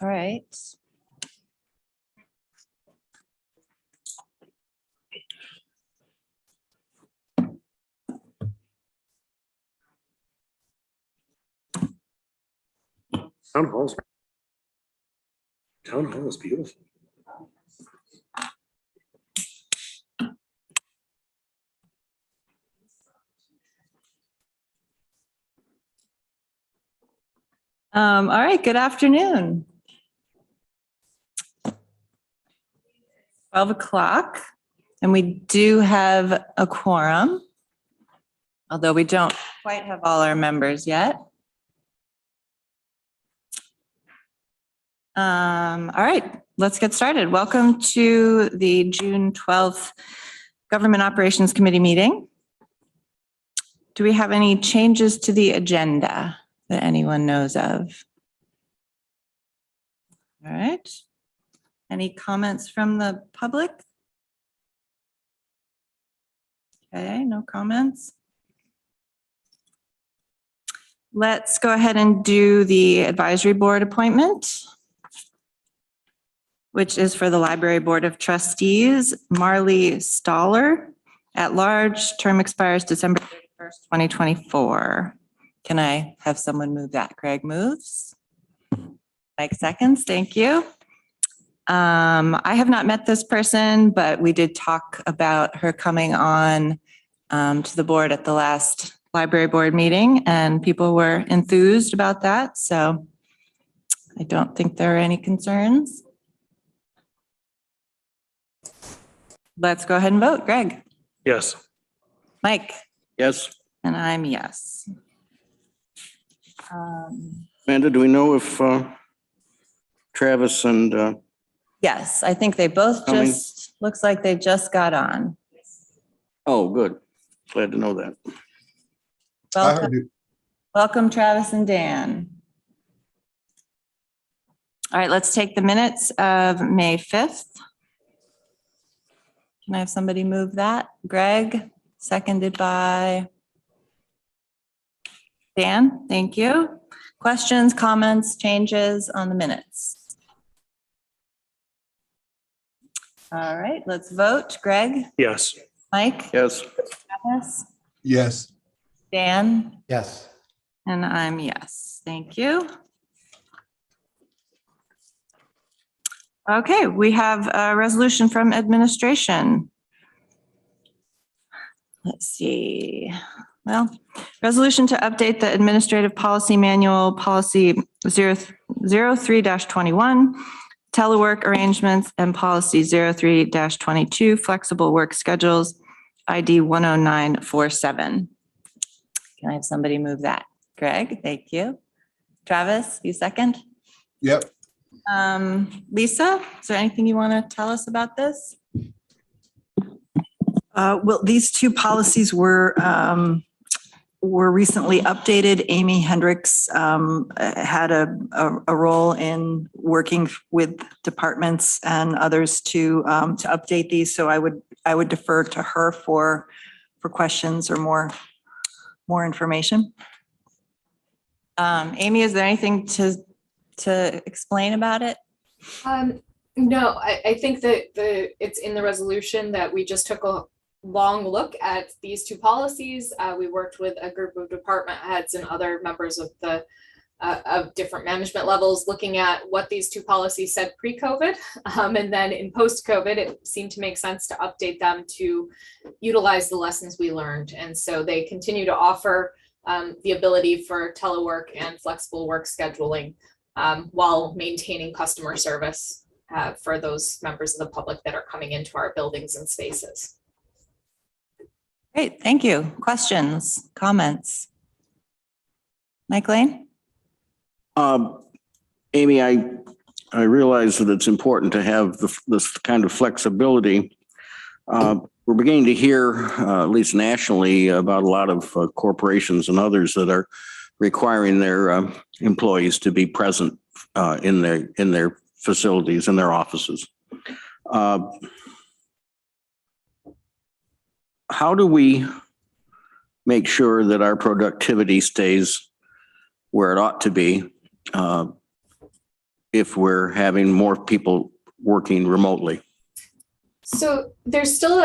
All right. Town hall is beautiful. All right, good afternoon. 12 o'clock, and we do have a quorum, although we don't quite have all our members yet. All right, let's get started. Welcome to the June 12th Government Operations Committee meeting. Do we have any changes to the agenda that anyone knows of? All right. Any comments from the public? Okay, no comments. Let's go ahead and do the advisory board appointment, which is for the Library Board of Trustees, Marley Stoller, at large, term expires December 31st, 2024. Can I have someone move that? Greg moves. Mike seconds, thank you. I have not met this person, but we did talk about her coming on to the board at the last library board meeting, and people were enthused about that. So I don't think there are any concerns. Let's go ahead and vote. Greg? Yes. Mike? Yes. And I'm yes. Amanda, do we know if Travis and Yes, I think they both Coming. just, looks like they just got on. oh, good. Glad to know that. Welcome, Travis and Dan. All right, let's take the minutes of May 5th. Can I have somebody move that? Greg, seconded by Dan, thank you. Questions, comments, changes on the minutes? All right, let's vote. Greg? Yes. Mike? Yes. Travis? Yes. Dan? Yes. And I'm yes, thank you. Okay, we have a resolution from administration. Let's see. Well, resolution to update the administrative policy manual, policy 03-21, telework arrangements, and policy 03-22, flexible work schedules, ID 10947. Can I have somebody move that? Greg, thank you. Travis, you second? Yep. Lisa, is there anything you want to tell us about this? Well, these two policies were recently updated. Amy Hendricks had a role in working with departments and others to update these. So I would defer to her for questions or more information. Amy, is there anything to explain about it? No, I think that it's in the resolution that we just took a long look at these two policies. We worked with a group of department heads and other members of the of different management levels, looking at what these two policies said pre-COVID, and then in post-COVID, it seemed to make sense to update them to utilize the lessons we learned. And so they continue to offer the ability for telework and flexible work scheduling while maintaining customer service for those members of the public that are coming into our buildings and spaces. Great, thank you. Questions, comments? Mike Lane? Amy, I realize that it's important to have this kind of flexibility. We're beginning to hear, at least nationally, about a lot of corporations and others that are requiring their employees to be present in their facilities, in their offices. How do we make sure that our productivity stays where it ought to be if we're having more people working remotely? So there's still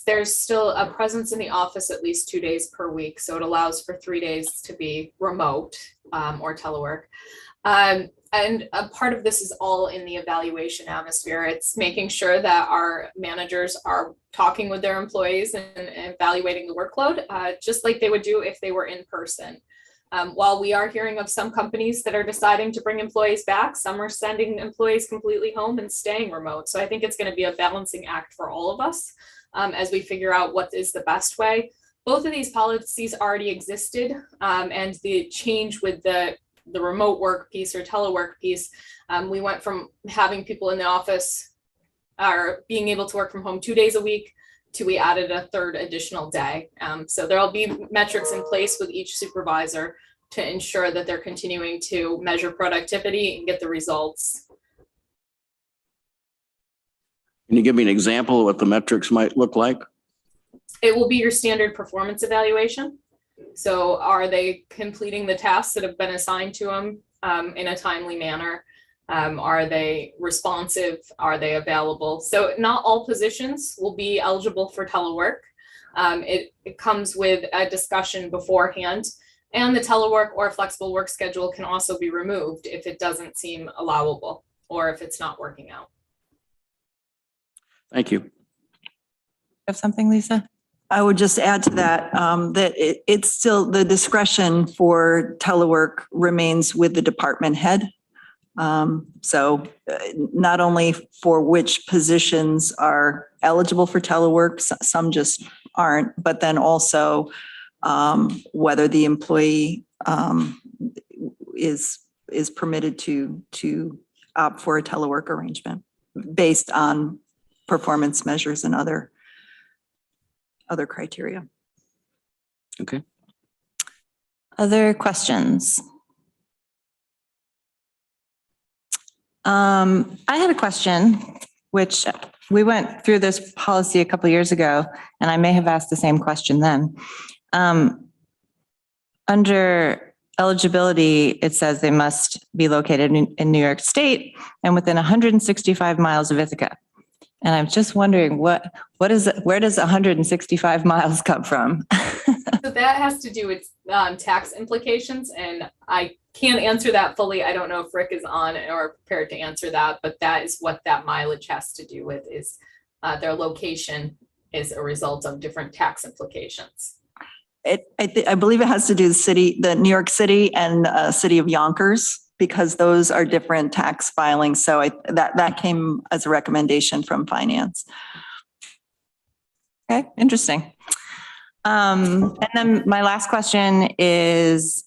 there's still a presence in the office at least 2 days per week. So it allows for 3 days to be remote or telework. And a part of this is all in the evaluation atmosphere. It's making sure that our managers are talking with their employees and evaluating the workload, just like they would do if they were in person. While we are hearing of some companies that are deciding to bring employees back, some are sending employees completely home and staying remote. So I think it's going to be a balancing act for all of us as we figure out what is the best way. Both of these policies already existed, and the change with the remote work piece or telework piece, we went from having people in the office or being able to work from home 2 days a week to we added a third additional day. So there'll be metrics in place with each supervisor to ensure that they're continuing to measure productivity and get the results. Can you give me an example of what the metrics might look like? It will be your standard performance evaluation. So are they completing the tasks that have been assigned to them in a timely manner? Are they responsive? Are they available? So not all positions will be eligible for telework. It comes with a discussion beforehand, and the telework or flexible work schedule can also be removed if it doesn't seem allowable or if it's not working out. Thank you. Have something, Lisa? I would just add to that, that it's still the discretion for telework remains with the department head. So not only for which positions are eligible for telework, some just aren't, but then also whether the employee is permitted to opt for a telework arrangement based on performance measures and other criteria. Okay. Other questions? I had a question, which we went through this policy a couple of years ago, and I may have asked the same question then. Under eligibility, it says they must be located in New York State and within 165 miles of Ithaca. And I'm just wondering where does 165 miles come from? So that has to do with tax implications, and I can't answer that fully. I don't know if Rick is on or prepared to answer that, but that is what that mileage has to do with, is their location is a result of different tax implications. I believe it has to do with the New York City and city of Yonkers, because those are different tax filings. So that came as a recommendation from finance. Okay, interesting. And then my last question is,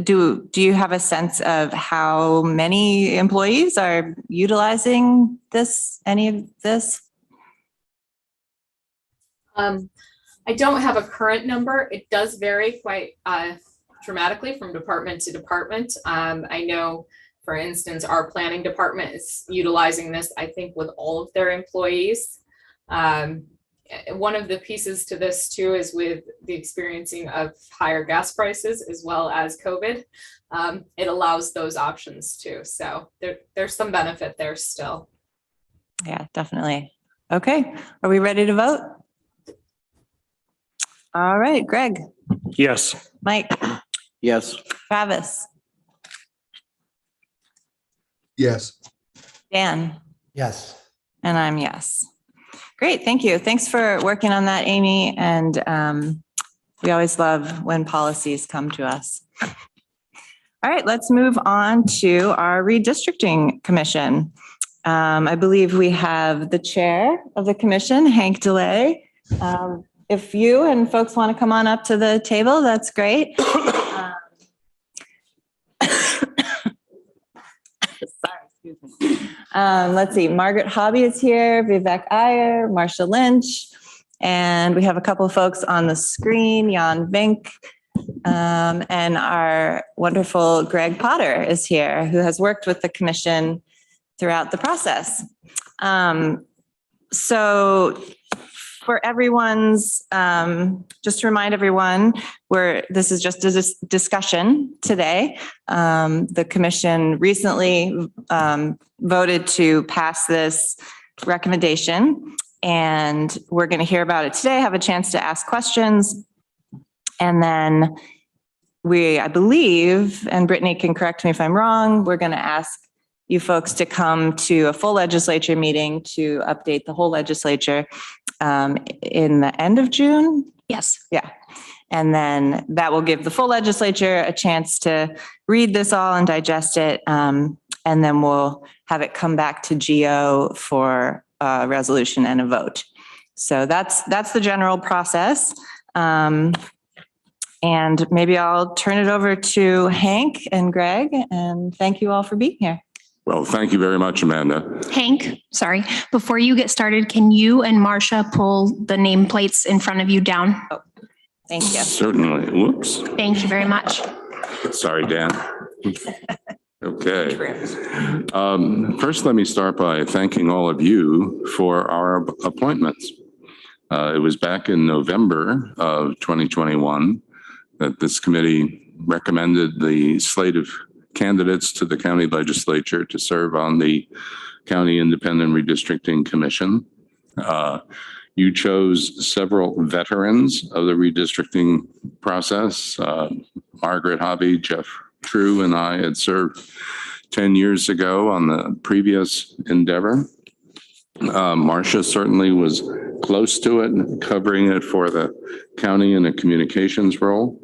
do you have a sense of how many employees are utilizing any of this? I don't have a current number. It does vary quite dramatically from department to department. I know, for instance, our planning department is utilizing this, I think, with all of their employees. One of the pieces to this too is with the experiencing of higher gas prices as well as COVID. It allows those options too. So there's some benefit there still. Yeah, definitely. Okay, are we ready to vote? All right, Greg. Yes. Mike. Yes. Travis. Yes. Dan. Yes. And I'm yes. Great, thank you. Thanks for working on that, Amy. And we always love when policies come to us. All right, let's move on to our redistricting commission. I believe we have the chair of the commission, Hank DeLay. If you and folks want to come on up to the table, that's great. Sorry, excuse me. Let's see, Margaret Hobby is here, Vivek Iyer, Marsha Lynch, and we have a couple of folks on the screen, Jan Vink, and our wonderful Greg Potter is here, who has worked with the commission throughout the process. So for everyone's, just to remind everyone, this is just a discussion today. The commission recently voted to pass this recommendation, and we're going to hear about it today, have a chance to ask questions. And then I believe, and Brittany can correct me if I'm wrong, we're going to ask you folks to come to a full legislature meeting to update the whole legislature in the end of June. Yes. Yeah. And then that will give the full legislature a chance to read this all and digest it. And then we'll have it come back to GO for a resolution and a vote. So that's the general process. And maybe I'll turn it over to Hank and Greg, and thank you all for being here. Well, thank you very much, Amanda. Hank, sorry. Before you get started, can you and Marcia pull the nameplates in front of you down? Thank you. Certainly. Whoops. Thank you very much. Sorry, Dan. Okay. First, let me start by thanking all of you for our appointments. It was back in November of 2021 that this committee recommended the slate of candidates to the county legislature to serve on the County Independent Redistricting Commission. You chose several veterans of the redistricting process. Margaret Hobby, Jeff True, and I had served 10 years ago on the previous endeavor. Marcia certainly was close to it, covering it for the county in a communications role.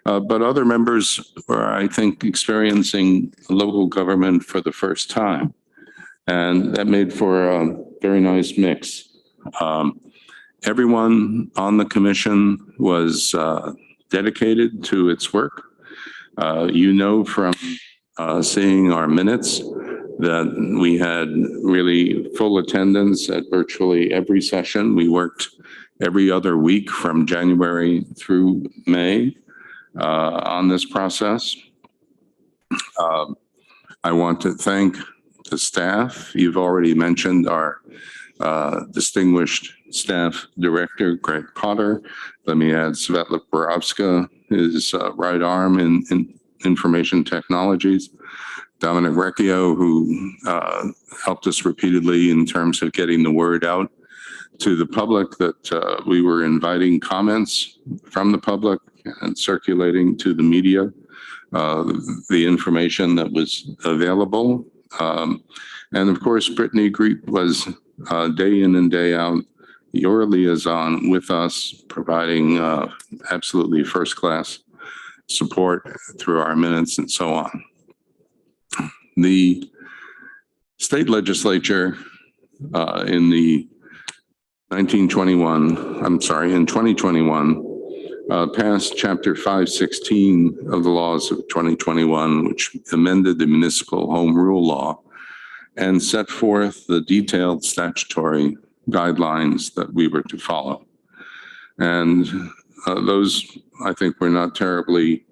But other members were, I think, experiencing local government for the first time. And that made for a very nice mix. Everyone on the commission was dedicated to its work. You know from seeing our minutes that we had really full attendance at virtually every session. We worked every other week from January through May on this process. I want to thank the staff. You've already mentioned our distinguished staff director, Greg Potter. Let me add Svetlana Borovska, his right arm in information technologies. Dominic Recchio, who helped us repeatedly in terms of getting the word out to the public that we were inviting comments from the public and circulating to the media the information that was available. And of course, Brittany Greet was day in and day out your liaison with us, providing absolutely first-class support through our minutes and so on. The state legislature in 2021, passed Chapter 516 of the laws of 2021, which amended the municipal home rule law and set forth the detailed statutory guidelines that we were to follow. And those, I think, were not terribly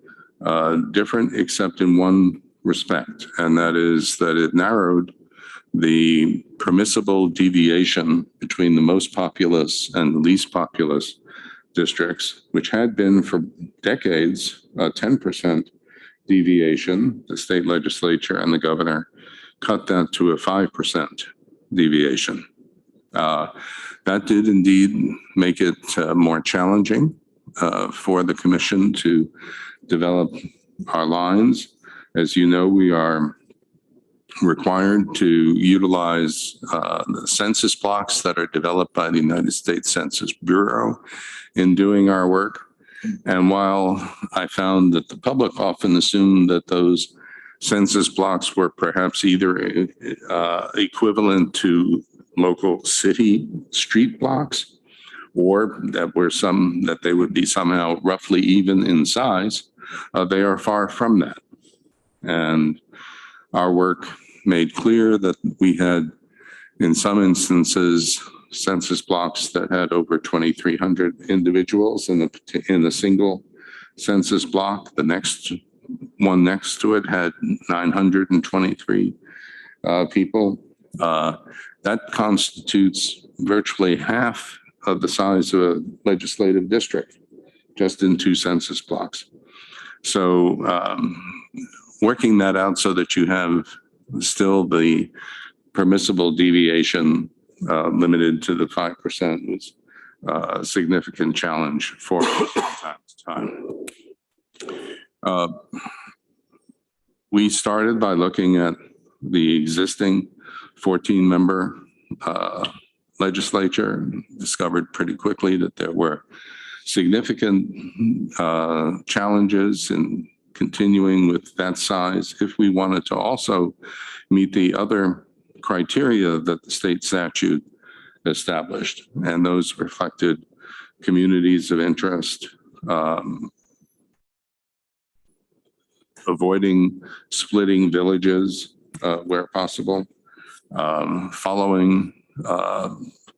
different, except in one respect, and that is that it narrowed the permissible deviation between the most populous and the least populous districts, which had been for decades a 10% deviation. The state legislature and the governor cut that to a 5% deviation. That did indeed make it more challenging for the commission to develop our lines. As you know, we are required to utilize the census blocks that are developed by the United States Census Bureau in doing our work. And while I found that the public often assumed that those census blocks were perhaps either equivalent to local city street blocks, or that they would be somehow roughly even in size, they are far from that. And our work made clear that we had, in some instances, census blocks that had over 2,300 individuals in a single census block. The next one next to it had 923 people. That constitutes virtually half of the size of a legislative district, just in 2 census blocks. So working that out so that you have still the permissible deviation limited to the 5% was a significant challenge for us from time to time. We started by looking at the existing 14-member legislature and discovered pretty quickly that there were significant challenges in continuing with that size if we wanted to also meet the other criteria that the state statute established. And those reflected communities of interest, avoiding splitting villages where possible, following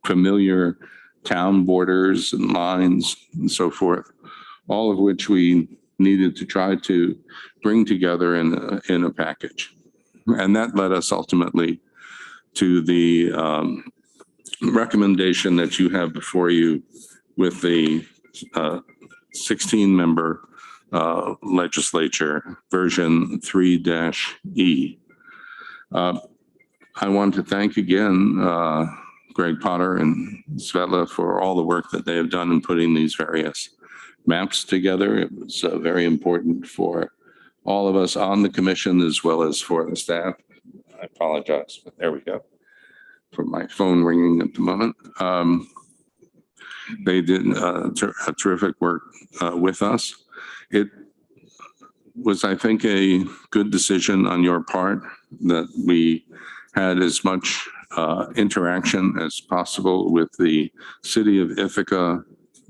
familiar town borders and lines and so forth, all of which we needed to try to bring together in a package. And that led us ultimately to the recommendation that you have before you with the 16-member legislature, version 3-E. I want to thank again Greg Potter and Svetla for all the work that they have done in putting these various maps together. It was very important for all of us on the commission as well as for the staff. I apologize, but there we go. For my phone ringing at the moment. They did a terrific work with us. It was, I think, a good decision on your part that we had as much interaction as possible with the City of Ithaca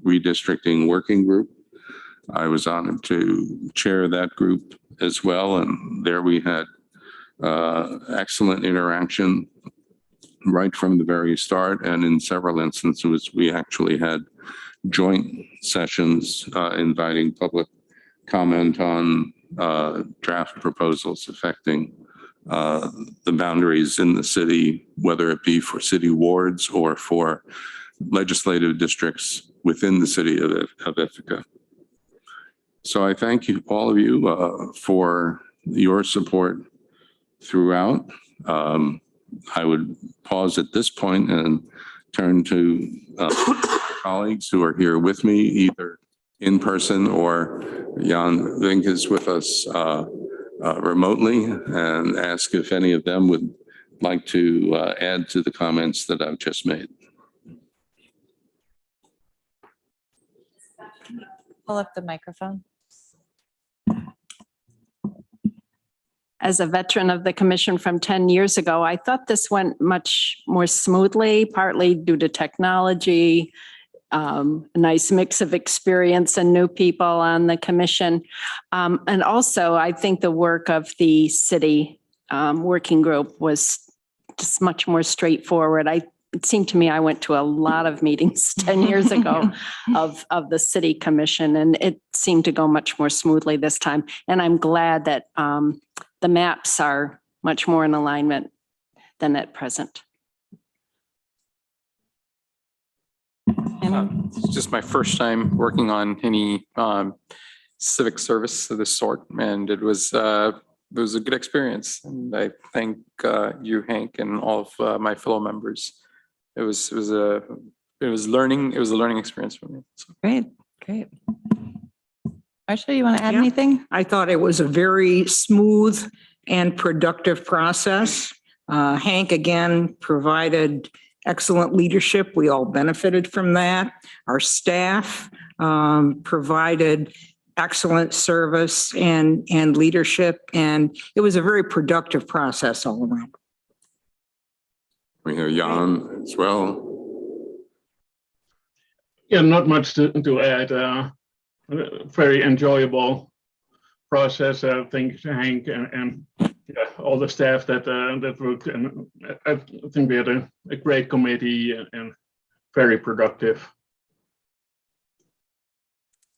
Redistricting Working Group. I was honored to chair that group as well, and there we had excellent interaction right from the very start, and in several instances, we actually had joint sessions inviting public comment on draft proposals affecting the boundaries in the city, whether it be for city wards or for legislative districts within the city of Ithaca. So I thank you, all of you, for your support throughout. I would pause at this point and turn to colleagues who are here with me, either in person or Jan Vink is with us remotely, and ask if any of them would like to add to the comments that I've just made. Pull up the microphone. As a veteran of the commission from 10 years ago, I thought this went much more smoothly, partly due to technology, a nice mix of experience and new people on the commission. And also, I think the work of the city working group was just much more straightforward. It seemed to me I went to a lot of meetings 10 years ago of the city commission, and it seemed to go much more smoothly this time. And I'm glad that the maps are much more in alignment than at present. It's just my first time working on any civic service of this sort, and it was a good experience. And I thank you, Hank, and all of my fellow members. It was a learning experience for me. So. Great. Marsha, you want to add anything? I thought it was a very smooth and productive process. Hank, again, provided excellent leadership. We all benefited from that. Our staff provided excellent service and leadership, and it was a very productive process all around. We hear Jan as well. Yeah, not much to add. Very enjoyable process. I think Hank and all the staff that worked, and I think we had a great committee and very productive.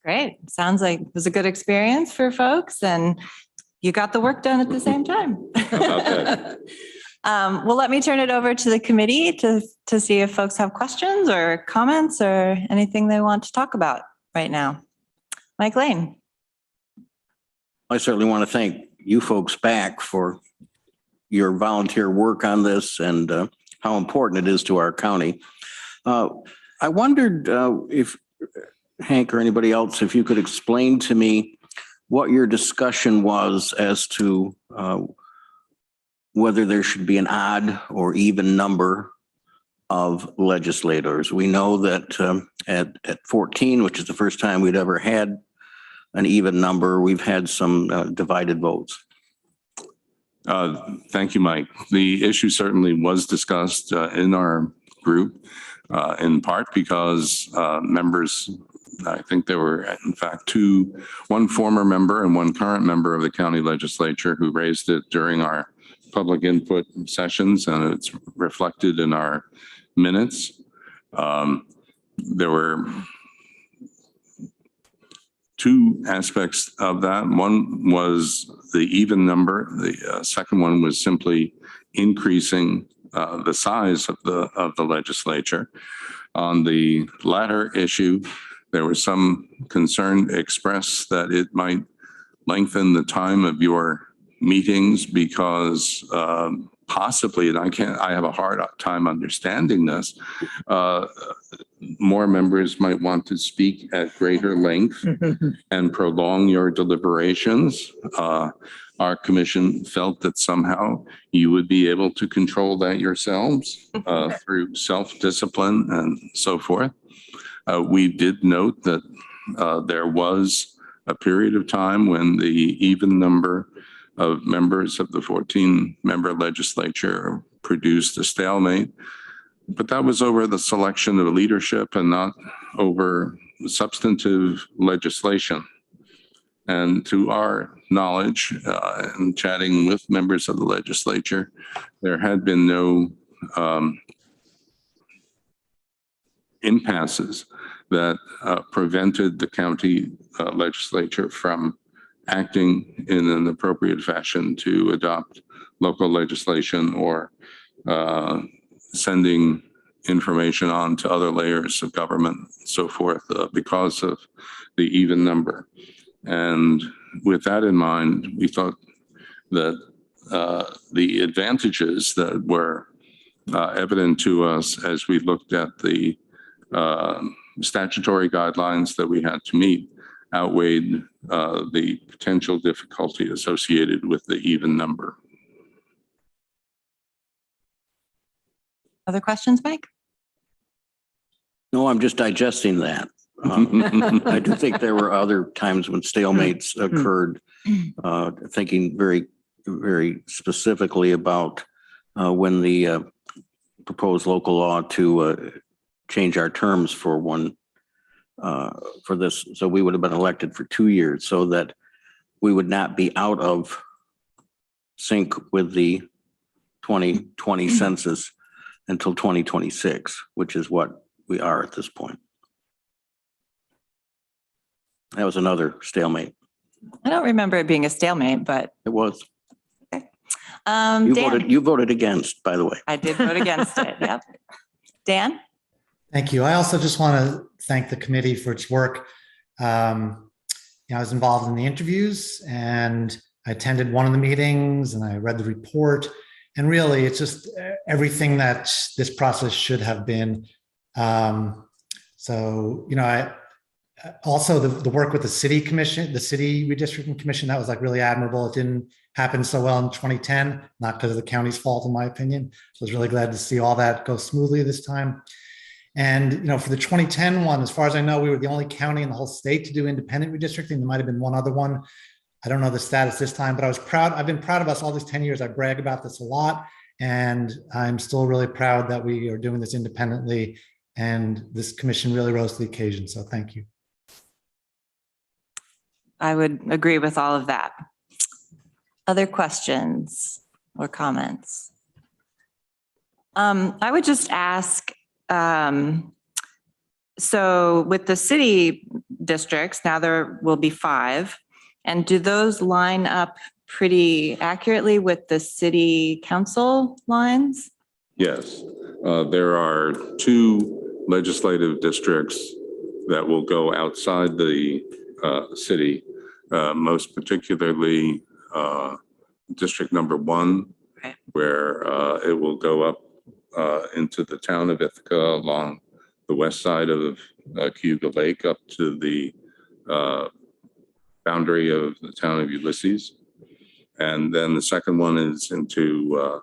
Great. Sounds like it was a good experience for folks, and you got the work done at the same time. Well, let me turn it over to the committee to see if folks have questions or comments or anything they want to talk about right now. Mike Lane. I certainly want to thank you folks back for your volunteer work on this and how important it is to our county. I wondered if Hank or anybody else, if you could explain to me what your discussion was as to whether there should be an odd or even number of legislators. We know that at 14, which is the first time we'd ever had an even number, we've had some divided votes. Thank you, Mike. The issue certainly was discussed in our group, in part because members, I think there were in fact one former member and one current member of the county legislature who raised it during our public input sessions, and it's reflected in our minutes. There were two aspects of that. One was the even number. The second one was simply increasing the size of the legislature. On the latter issue, there was some concern expressed that it might lengthen the time of your meetings because possibly, and I have a hard time understanding this, more members might want to speak at greater length and prolong your deliberations. Our commission felt that somehow you would be able to control that yourselves through self-discipline and so forth. We did note that there was a period of time when the even number of members of the 14-member legislature produced a stalemate, but that was over the selection of leadership and not over substantive legislation. And to our knowledge, and chatting with members of the legislature, there had been no impasses that prevented the county legislature from acting in an appropriate fashion to adopt local legislation or sending information on to other layers of government and so forth because of the even number. And with that in mind, we thought that the advantages that were evident to us as we looked at the statutory guidelines that we had to meet outweighed the potential difficulty associated with the even number. Other questions, Mike? No, I'm just digesting that. I do think there were other times when stalemates occurred, thinking very, very specifically about when the proposed local law to change our terms for this. So we would have been elected for 2 years so that we would not be out of sync with the 2020 census until 2026, which is what we are at this point. That was another stalemate. I don't remember it being a stalemate, but. It was. Okay. You voted against, by the way. I did vote against it. Yep. Dan? Thank you. I also just want to thank the committee for its work. I was involved in the interviews and I attended one of the meetings and I read the report. And really, it's just everything that this process should have been. Also the work with the city commission, the city redistricting commission, that was like really admirable. It didn't happen so well in 2010, not because of the county's fault, in my opinion. So I was really glad to see all that go smoothly this time. And, for the 2010 one, as far as I know, we were the only county in the whole state to do independent redistricting. There might've been one other one. I don't know the status this time, but I was proud. I've been proud of us all these 10 years. I brag about this a lot. And I'm still really proud that we are doing this independently. And this commission really rose to the occasion. So thank you. I would agree with all of that. Other questions or comments? I would just ask, so with the city districts, now there will be 5, and do those line up pretty accurately with the city council lines? Yes, there are 2 legislative districts that will go outside the city, most particularly District Number 1, Okay. where it will go up into the town of Ithaca along the west side of Cayuga Lake up to the boundary of the town of Ulysses. And then the second one is into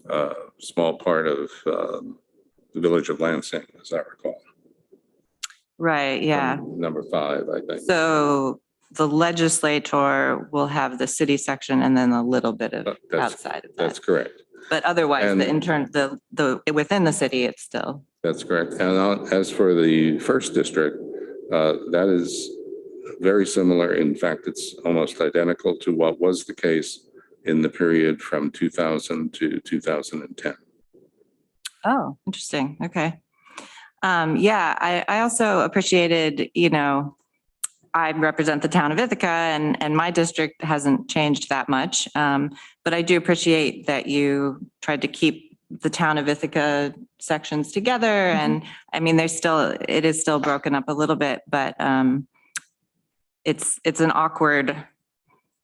a small part of the village of Lansing, as I recall. Right, yeah. Number 5, I think. So the legislator will have the city section and then a little bit of outside of That's that. correct. But otherwise, And- the within the city, it's still. That's correct. And as for the first district, that is very similar. In fact, it's almost identical to what was the case in the period from 2000 to 2010. Oh, interesting. Okay. Yeah, I also appreciated, I represent the town of Ithaca and my district hasn't changed that much. But I do appreciate that you tried to keep the town of Ithaca sections together. And I mean, it is still broken up a little bit, but it's an awkward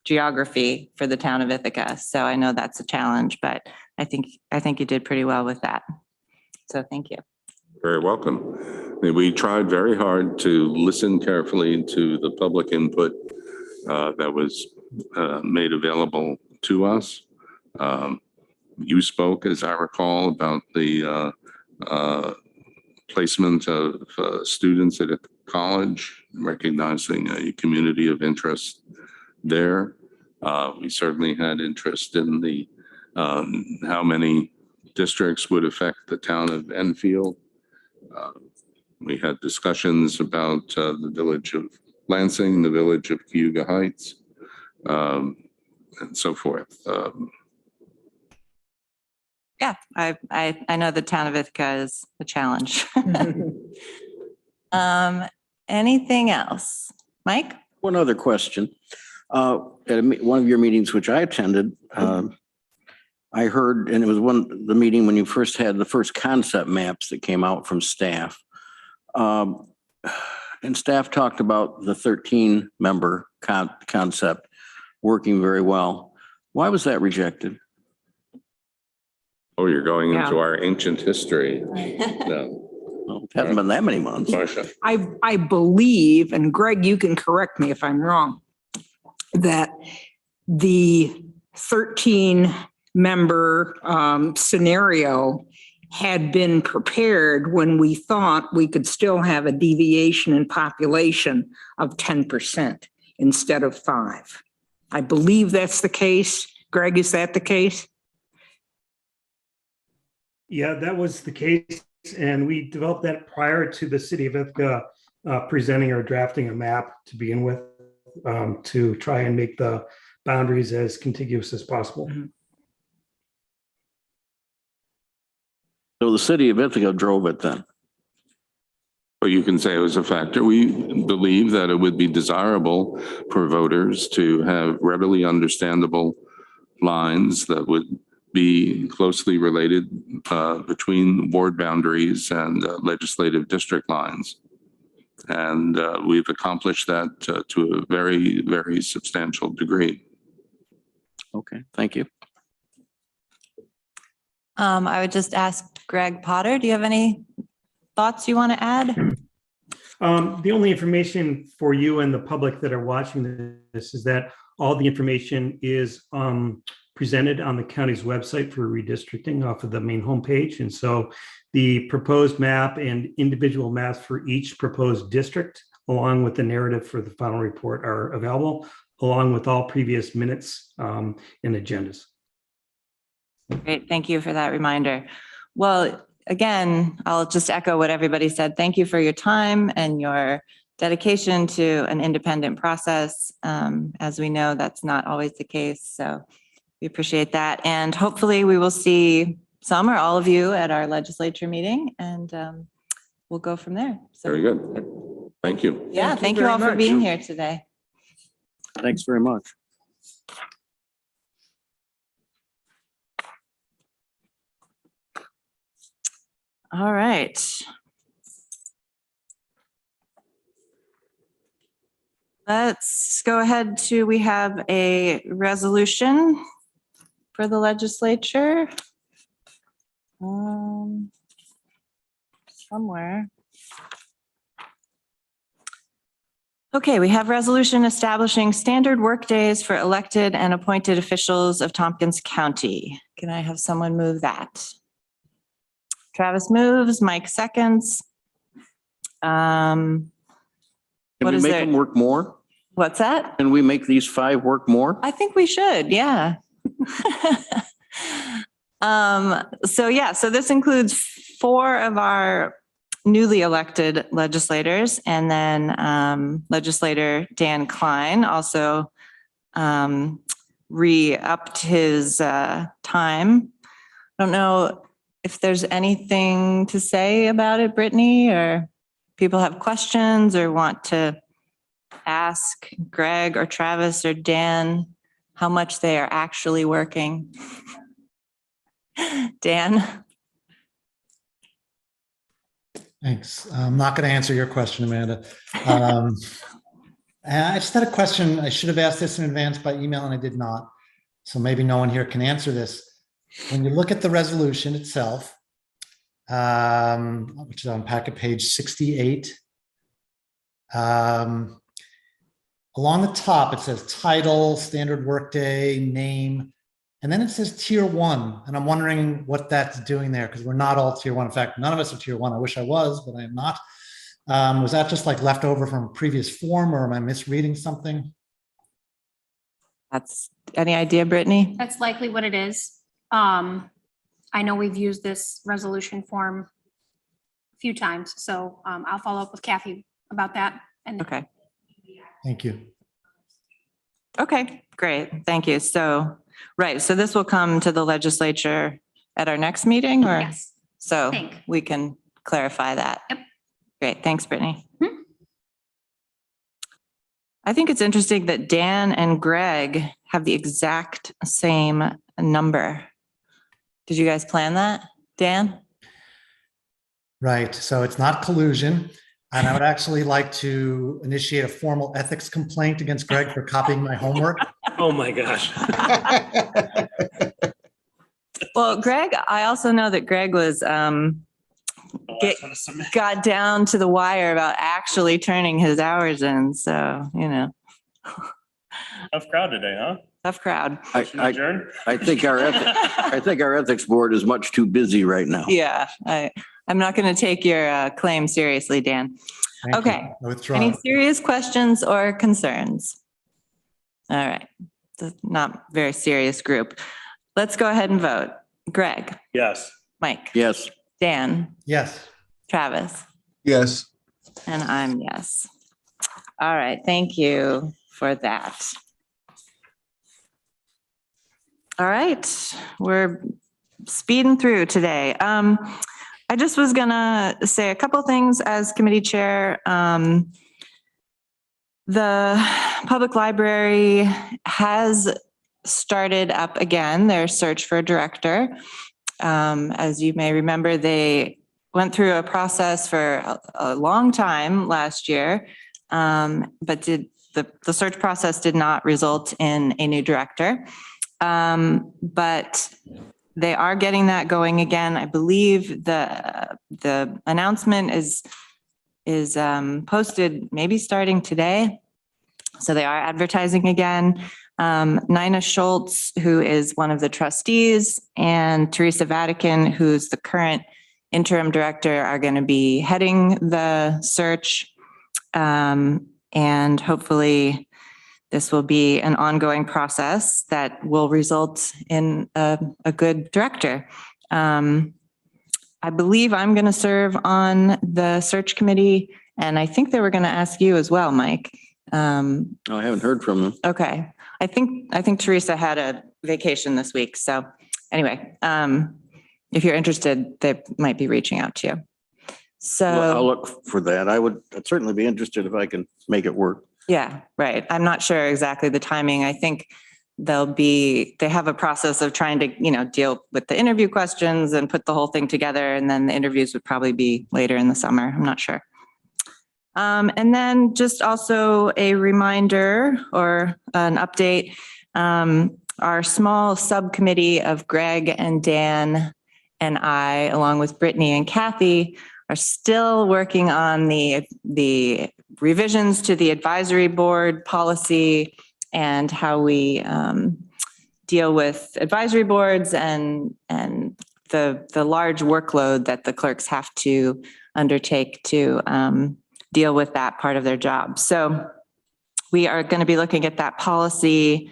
geography for the town of Ithaca. So I know that's a challenge, but I think you did pretty well with that. So thank you. Very welcome. We tried very hard to listen carefully to the public input that was made available to us. You spoke, as I recall, about the placement of students at a college, recognizing a community of interest there. We certainly had interest in the how many districts would affect the town of Enfield. We had discussions about the village of Lansing, the village of Cayuga Heights, and so forth. Yeah, I know the town of Ithaca is a challenge. Anything else? Mike? One other question. At one of your meetings, which I attended, I heard, and it was the meeting when you first had the first concept maps that came out from staff. And staff talked about the 13-member concept working very well. Why was that rejected? Oh, you're going into our ancient history. No. Well, it hasn't been that many months. Marcia. I believe, and Greg, you can correct me if I'm wrong, that the 13-member scenario had been prepared when we thought we could still have a deviation in population of 10% instead of 5. I believe that's the case. Greg, is that the case? Yeah, that was the case. And we developed that prior to the city of Ithaca presenting or drafting a map to begin with, to try and make the boundaries as contiguous as possible. Mm-hmm. So the city of Ithaca drove it then? But you can say it was a factor. We believe that it would be desirable for voters to have readily understandable lines that would be closely related between ward boundaries and legislative district lines. And we've accomplished that to a very, very substantial degree. Okay, thank you. I would just ask Greg Potter, do you have any thoughts you want to add? The only information for you and the public that are watching this is that all the information is presented on the county's website for redistricting off of the main homepage. And so the proposed map and individual maps for each proposed district, along with the narrative for the final report, are available, along with all previous minutes and agendas. Great, thank you for that reminder. Well, again, I'll just echo what everybody said. Thank you for your time and your dedication to an independent process. As we know, that's not always the case. So we appreciate that. And hopefully we will see some or all of you at our legislature meeting, and we'll go from there. So, Very good. Thank you. yeah, thank you all for being here today. Thanks very much. All right. Let's go ahead to, we have a resolution for the legislature. Somewhere. Okay, we have resolution establishing standard work days for elected and appointed officials of Tompkins County. Can I have someone move that? Travis moves, Mike seconds. Can What we is make there? them work more? What's that? Can we make these 5 work more? I think we should, yeah. So this includes 4 of our newly elected legislators, and then legislator Dan Klein also re-upped his time. I don't know if there's anything to say about it, Brittany, or people have questions or want to ask Greg or Travis or Dan how much they are actually working. Dan? Thanks. I'm not going to answer your question, Amanda. I just had a question. I should have asked this in advance by email and I did not. So maybe no one here can answer this. When you look at the resolution itself, which is on packet page 68, along the top, it says title, standard workday, name, and then it says tier 1. And I'm wondering what that's doing there because we're not all tier 1. In fact, none of us are tier 1. I wish I was, but I am not. Was that just like left over from a previous form or am I misreading something? That's any idea, Brittany? That's likely what it is. I know we've used this resolution form a few times, so I'll follow up with Kathy about that. And Okay. Thank you. Okay, great. Thank you. So, right. So this will come to the legislature at our next meeting or? Yes. So Think. we can clarify that. Yep. Great. Thanks, Brittany. I think it's interesting that Dan and Greg have the exact same number. Did you guys plan that, Dan? Right. So it's not collusion. And I would actually like to initiate a formal ethics complaint against Greg for copying my homework. Oh, my gosh. Well, Greg, I also know that Greg was, got down to the wire about actually turning his hours in. So, you know. Tough crowd today, huh? Tough crowd. I think our ethics board is much too busy right now. Yeah, I'm not going to take your claim seriously, Dan. Thank Okay. you. I withdraw. Any serious questions or concerns? All right. It's not a very serious group. Let's go ahead and vote. Greg, Yes. Mike, Yes. Dan, Yes. Travis, Yes. and I'm yes. All right. Thank you for that. All right. We're speeding through today. I just was gonna say a couple things as committee chair. The public library has started up again their search for a director. As you may remember, they went through a process for a long time last year, but the search process did not result in a new director. But they are getting that going again. I believe the announcement is posted maybe starting today. So they are advertising again. Nina Schultz, who is one of the trustees, and Teresa Vatican, who's the current interim director, are going to be heading the search. And hopefully this will be an ongoing process that will result in a good director. I believe I'm going to serve on the search committee, and I think they were going to ask you as well, Mike. I haven't heard from them. Okay. I think Teresa had a vacation this week. So anyway, if you're interested, they might be reaching out to you. So I'll look for that. I'd certainly be interested if I can make it work. yeah, right. I'm not sure exactly the timing. I think they have a process of trying to, deal with the interview questions and put the whole thing together. And then the interviews would probably be later in the summer. I'm not sure. And then just also a reminder or an update. Our small subcommittee of Greg and Dan and I, along with Brittany and Kathy, are still working on the revisions to the advisory board policy and how we deal with advisory boards and the large workload that the clerks have to undertake to deal with that part of their job. So we are going to be looking at that policy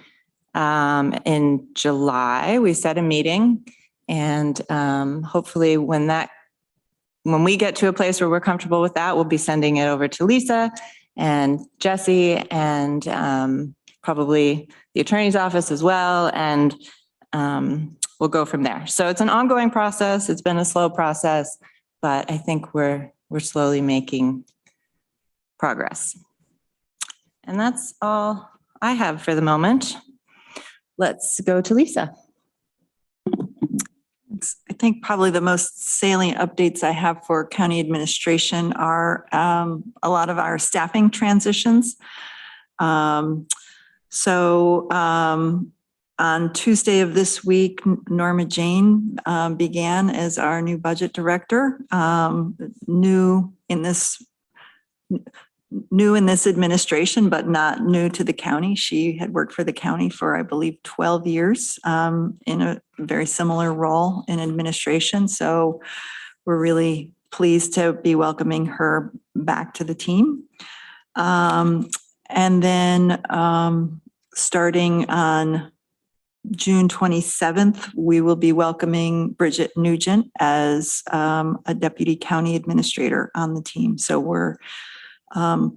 in July. We set a meeting, and hopefully when we get to a place where we're comfortable with that, we'll be sending it over to Lisa and Jesse and probably the attorney's office as well. And we'll go from there. So it's an ongoing process. It's been a slow process, but I think we're slowly making progress. And that's all I have for the moment. Let's go to Lisa. I think probably the most salient updates I have for county administration are a lot of our staffing transitions. So on Tuesday of this week, Norma Jane began as our new budget director, new in this administration, but not new to the county. She had worked for the county for, I believe, 12 years in a very similar role in administration. So we're really pleased to be welcoming her back to the team. And then starting on June 27th, we will be welcoming Bridget Nugent as a deputy county administrator on the team. So we're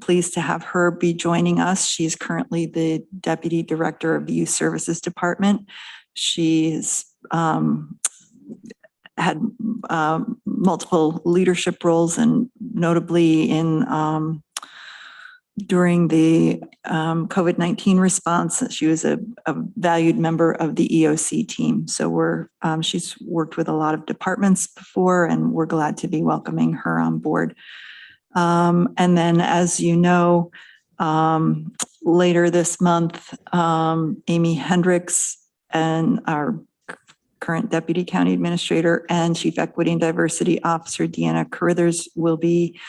pleased to have her be joining us. She is currently the Deputy Director of the Youth Services Department. She's had multiple leadership roles, and notably in during the COVID-19 response, she was a valued member of the EOC team. So she's worked with a lot of departments before, and we're glad to be welcoming her on board. And then, as you know, later this month, Amy Hendricks and our current Deputy County Administrator and Chief Equity and Diversity Officer, Deanna Carruthers, will be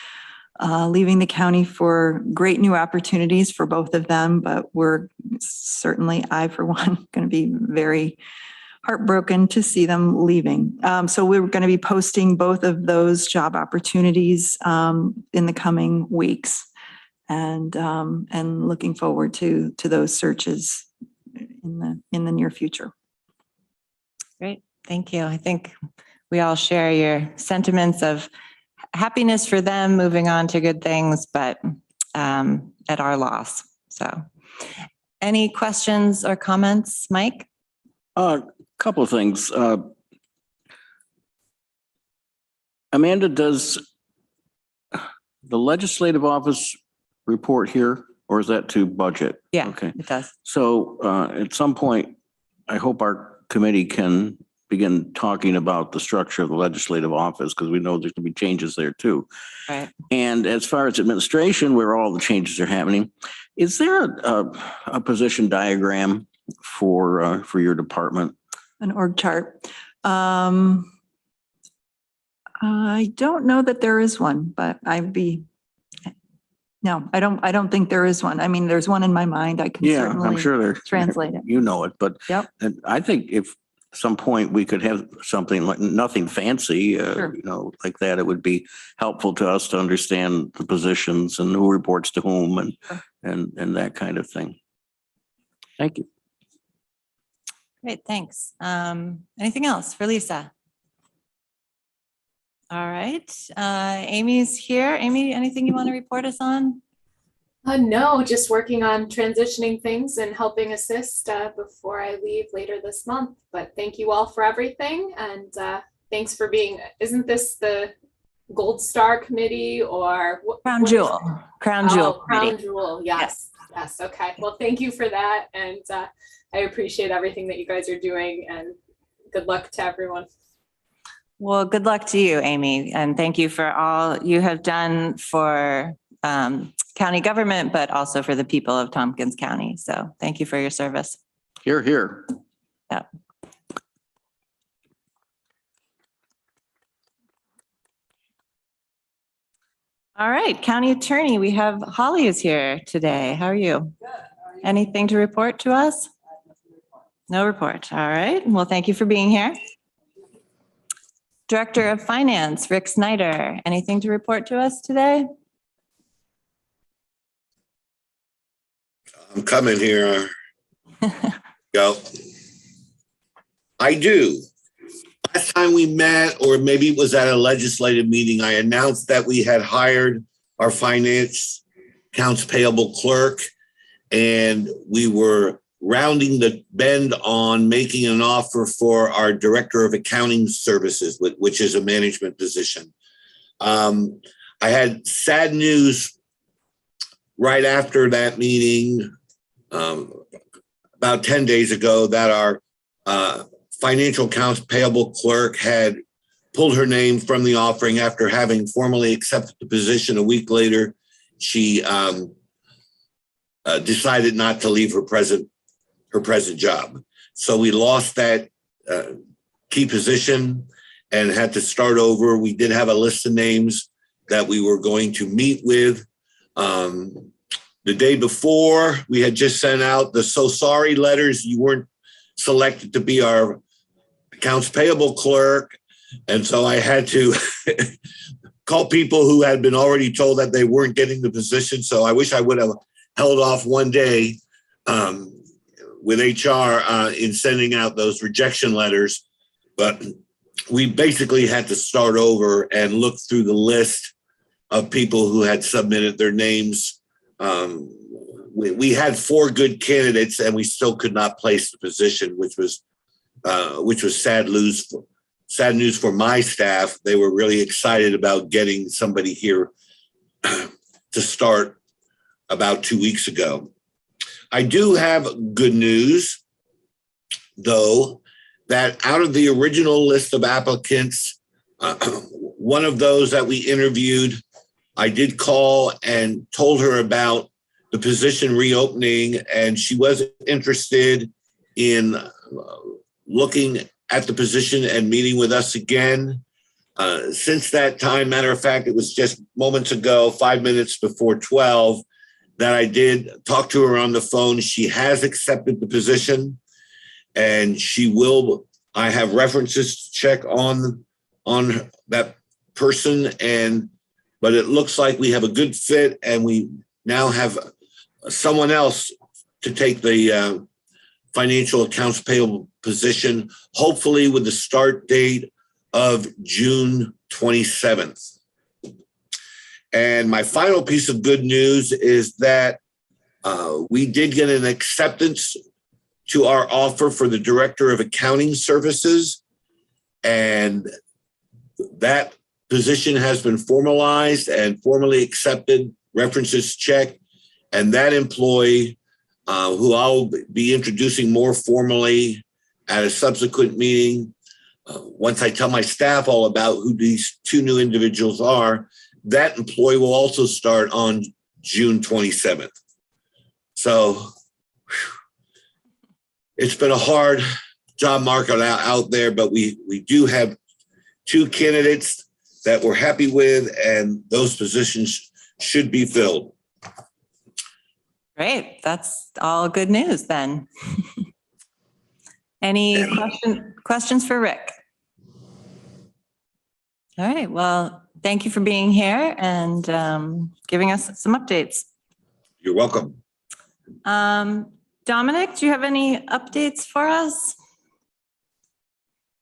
leaving the county for great new opportunities for both of them. But we're certainly, I for one, going to be very heartbroken to see them leaving. So we're going to be posting both of those job opportunities in the coming weeks, and looking forward to those searches in the near future. Great, thank you. I think we all share your sentiments of happiness for them moving on to good things, but at our loss. So, any questions or comments, Mike? Couple of things. Amanda, does the legislative office report here, or is that to budget? Yeah, okay, it does. So at some point, I hope our committee can begin talking about the structure of the legislative office, because we know there's going to be changes there too. Right. And as far as administration, where all the changes are happening, is there a position diagram for your department? An org chart. I don't know that there is one, but no, I don't think there is one. I mean, there's one in my mind. I can certainly I'm sure there translate it. You know it, but Yep. and I think if some point we could have something like, nothing fancy, Sure. like that, it would be helpful to us to understand the positions and who reports to whom and that kind of thing. Thank you. Great, thanks. Anything else for Lisa? All right, Amy's here. Amy, anything you want to report us on? No, just working on transitioning things and helping assist before I leave later this month. But thank you all for everything, and thanks for being. Isn't this the Gold Star Committee or what? Crown Jewel. Crown Jewel. Crown Jewel. Yes. Yes, okay. Well, thank you for that. And I appreciate everything that you guys are doing, and good luck to everyone. Well, good luck to you, Amy, and thank you for all you have done for county government, but also for the people of Tompkins County. So thank you for your service. Here, here. Yeah. All right, County Attorney, we have Holly is here today. How are you? Good. Anything to report to us? No report. All right. Well, thank you for being here. Director of Finance, Rick Snyder. Anything to report to us today? I'm coming here. Go. I do. Last time we met, or maybe it was at a legislative meeting, I announced that we had hired our finance accounts payable clerk, and we were rounding the bend on making an offer for our director of accounting services, which is a management position. I had sad news right after that meeting, about 10 days ago, that our financial accounts payable clerk had pulled her name from the offering after having formally accepted the position. A week later, she decided not to leave her present job. So we lost that key position and had to start over. We did have a list of names that we were going to meet with. The day before, we had just sent out the so sorry letters. You weren't selected to be our accounts payable clerk. And so I had to call people who had been already told that they weren't getting the position. So I wish I would have held off one day with HR in sending out those rejection letters. But we basically had to start over and look through the list of people who had submitted their names. We had 4 good candidates, and we still could not place the position, which was sad news for my staff. They were really excited about getting somebody here to start about 2 weeks ago. I do have good news, though, that out of the original list of applicants, one of those that we interviewed, I did call and told her about the position reopening, and she was interested in looking at the position and meeting with us again. Since that time, matter of fact, it was just moments ago, 5 minutes before 12, that I did talk to her on the phone. She has accepted the position, and she will. I have references to check on that person, but it looks like we have a good fit, and we now have someone else to take the financial accounts payable position, hopefully with the start date of June 27th. And my final piece of good news is that we did get an acceptance to our offer for the Director of Accounting Services, and that position has been formalized and formally accepted, references checked, and that employee, who I'll be introducing more formally at a subsequent meeting, once I tell my staff all about who these 2 new individuals are, that employee will also start on June 27th. So it's been a hard job market out there, but we do have 2 candidates that we're happy with, and those positions should be filled. Great. That's all good news then. Any questions for Rick? All right. Well, thank you for being here and giving us some updates. You're welcome. Dominic, do you have any updates for us?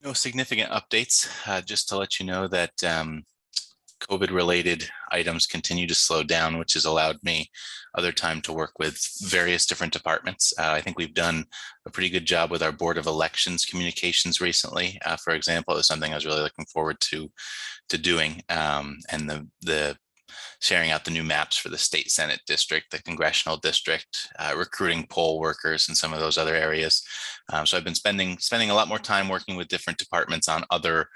No significant updates. Just to let you know that COVID-related items continue to slow down, which has allowed me other time to work with various different departments. I think we've done a pretty good job with our Board of Elections communications recently. For example, it was something I was really looking forward to doing. And the sharing out the new maps for the state Senate district, the congressional district, recruiting poll workers and some of those other areas. So I've been spending a lot more time working with different departments on other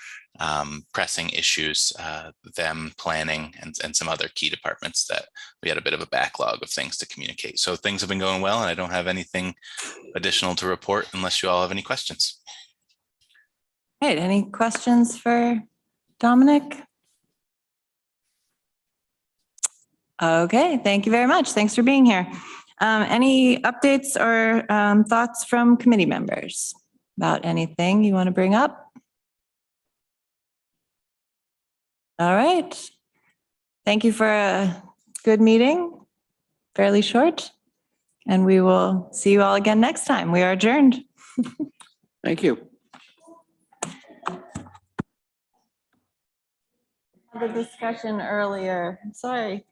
pressing issues, them planning and some other key departments that we had a bit of a backlog of things to communicate. So things have been going well, and I don't have anything additional to report unless you all have any questions. All right, any questions for Dominic? Okay, thank you very much. Thanks for being here. Any updates or thoughts from committee members about anything you want to bring up? All right. Thank you for a good meeting, fairly short, and we will see you all again next time. We are adjourned. Thank you. The discussion earlier, sorry.